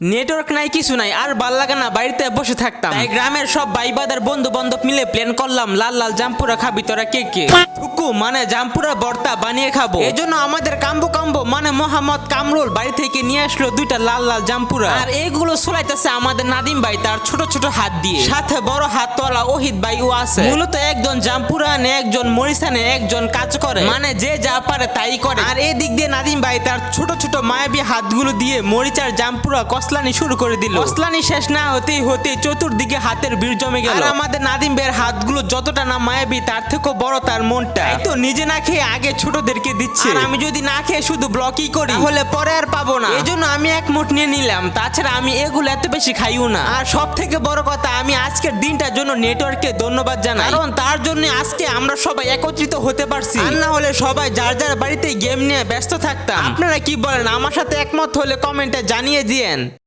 Network নাই, কিছু নাই, আর ভাল লাগে না, বাড়িতে বসে থাকতাম। তাই গ্রামের সব ভাই বাদার বন্ধু বান্ধব মিলে প্ল্যান করলাম লাল লাল জাম্পুরা খাবি তোরা কে কে। টুকু মানে জাম্পুরা ভর্তা বানিয়ে খাবো। এই জন্য আমাদের কাম্বো কাম্বো মানে মোহাম্মদ কামরুল বাড়ি থেকে নিয়ে আসলো দুইটা লাল লাল জাম্পুরা। আর এইগুলো চুলাইতেছে আমাদের নাদিম ভাই তার ছোট ছোট হাত দিয়ে, সাথে বড় হাতওয়ালা ওহিদ ভাই ও আছে। মূলত একজন জাম্পুরা আনে, একজন মরিচ আনে, একজন কাজ করে, মানে যে যা পারে তাই করে। আর এই দিক দিয়ে নাদিম ভাই তার ছোট ছোট মায়াবী হাতগুলো দিয়ে মরিচ আর জাম্পুরা কসলানি শুরু করে দিল। কসলানি শেষ না হতেই চতুর্দিকে হাতের ভিড় জমে গেল। আর আমাদের নাদিম ভাইয়ের হাতগুলো যতটা না মায়াবী তার থেকেও বড় তার মনটা। এই তো নিজে না খেয়ে আগে ছোটদেরকে দিচ্ছে। আর আমি যদি না খেয়ে শুধু ব্লকই করি তাহলে পরে আর পাবো না। এই জন্য আমি এক মুঠ নিয়ে নিলাম। তাছাড়া আমি এগুলো এত বেশি খাইও না। আর সব থেকে বড় কথা, আমি আজকের দিনটার জন্য নেটওয়ার্ককে ধন্যবাদ জানাই, কারণ তার জন্য আজকে আমরা সবাই একত্রিত হতে পারছি। আর না হলে সবাই যার যার বাড়িতে গেম নিয়ে ব্যস্ত থাকতাম। আপনারা কি বলেন? আমার সাথে একমত হলে কমেন্টে জানিয়ে দিয়েন।